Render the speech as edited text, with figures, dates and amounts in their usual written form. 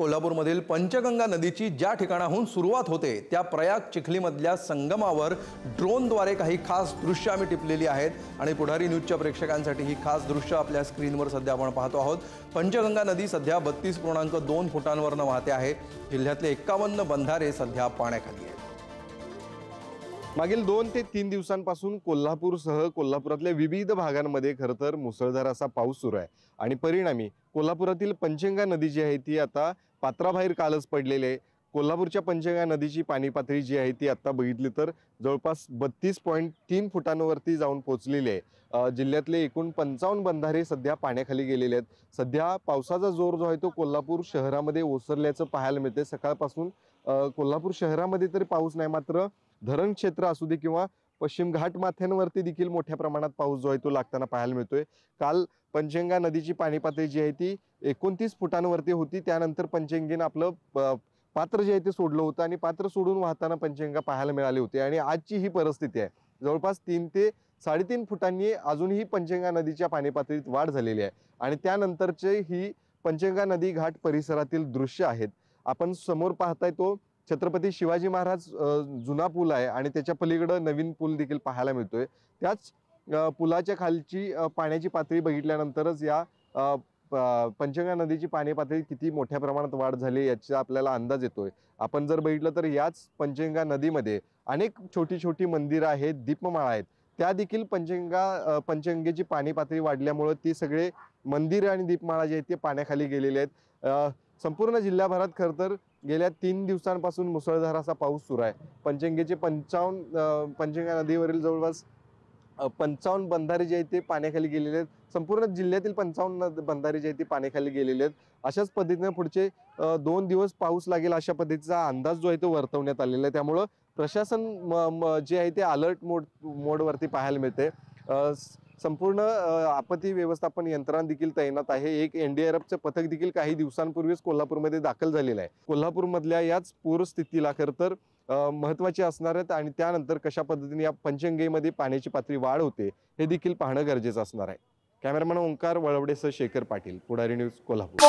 कोल्हापूरमधील पंचगंगा नदीची ज्या ठिकाणाहून सुरुवात होते त्या प्रयाग चिखलीमधल्या संगमावर ड्रोनद्वारे काही खास दृश्य आम्ही टिपलेली आहेत आणि पुढारी न्यूजच्या प्रेक्षकांसाठी ही खास दृश्य आपल्या स्क्रीनवर सध्या आपण पाहतो आहोत। पंचगंगा नदी सध्या 32.2 फुटांवरनं वाहते आहे। जिल्ह्यातले 51 बंधारे सध्या पाण्याखाली आहेत। मागील 2 ते 3 दिवसांपासून कोल्हापूरसह कोल्हापुरातल्या विविध भागांमध्ये खरं तर मुसळधार असा पाऊस सुरू आहे आणि परिणामी कोल्हापुरातील पंचगंगा नदी जी आहे ती आता पात्राबाहेर कालच पडलेली आहे। कोल्हापूरच्या पंचगंगा नदीची पाणी पातळी जी आहे ती आता बघितली तर जवळपास 32.3 फुटांवरती जाऊन पोहोचलेली आहे। जिल्ह्यातले एकूण 55 बंधारे सध्या पाण्याखाली गेलेले आहेत। सध्या पावसाचा जोर जो आहे तो कोल्हापूर शहरामध्ये ओसरल्याचं पाहायला मिळते। सकाळपासून कोल्हापूर शहरामध्ये तरी पाऊस नाही, मात्र धरण क्षेत्र असू दे किंवा पश्चिम घाट माथ्यांवरती देखील मोठ्या प्रमाणात पाऊस जो आहे तो लागताना पाहायला मिळतोय। काल पंचगंगा नदीची पाणी पातळी जी आहे ती 29 फुटांवरती होती। त्यानंतर पंचगंगेने आपलं पात्र जे आहे ते सोडलं होतं आणि पात्र सोडून वाहताना पंचगंगा पाहायला मिळाली होती आणि आजची ही परिस्थिती आहे। जवळपास 3 ते 3.5 फुटांनी अजूनही पंचगंगा नदीच्या पाणी पातळीत वाढ झालेली आहे आणि त्यानंतरचे ही पंचगंगा नदी घाट परिसरातील दृश्य आहेत। आपण समोर पाहताय तो छत्रपती शिवाजी महाराज जुना पूल आहे आणि त्याच्या पलीकडे नवीन पूल देखील पाहायला मिळतोय। त्याच पुलाच्या खालची पाण्याची पातळी बघितल्यानंतरच या पंचगंगा नदीची पाणी पातळी किती मोठ्या प्रमाणात वाढ झाली याचा आपल्याला अंदाज येतोय। आपण जर बघितलं तर याच पंचगंगा नदीमध्ये अनेक छोटी छोटी मंदिरं आहेत, दीपमाळा आहेत, त्या देखील पंचगंगेची पाणी पातळी वाढल्यामुळे ती सगळे मंदिरं आणि दीपमाळा जे आहेत ते पाण्याखाली गेलेले आहेत। संपूर्ण जिल्ह्याभरात खरं तर गेल्या 3 दिवसांपासून मुसळधार असा पाऊस सुरू आहे। पंचगंगेचे पंचगंगा नदीवरील जवळपास 55 बंधारे जे आहेत ते पाण्याखाली गेलेले आहेत। संपूर्ण जिल्ह्यातील 55 बंधारे जे आहेत ते पाण्याखाली गेलेले आहेत। अशाच पद्धतीने पुढचे 2 दिवस पाऊस लागेल अशा पद्धतीचा अंदाज जो आहे तो वर्तवण्यात आलेला आहे। त्यामुळे प्रशासन जे आहे ते अलर्ट मोडवरती पाहायला मिळते। संपूर्ण आपत्ती व्यवस्थापन यंत्रणा देखील तैनात आहे। एक NDRFचं पथक देखील काही दिवसांपूर्वीच कोल्हापूरमध्ये दाखल झालेलं आहे। कोल्हापूरमधल्या याच पूरस्थितीला खरं तर महत्त्वाचे असणार आहेत आणि त्यानंतर कशा पद्धतीने या पंचगंगेमध्ये पाण्याची पातळी वाढ होते हे देखील पाहणं गरजेचं असणार आहे। कॅमेरामॅन ओंकार वळवडेसह शेखर पाटील, पुढारी न्यूज, कोल्हापूर।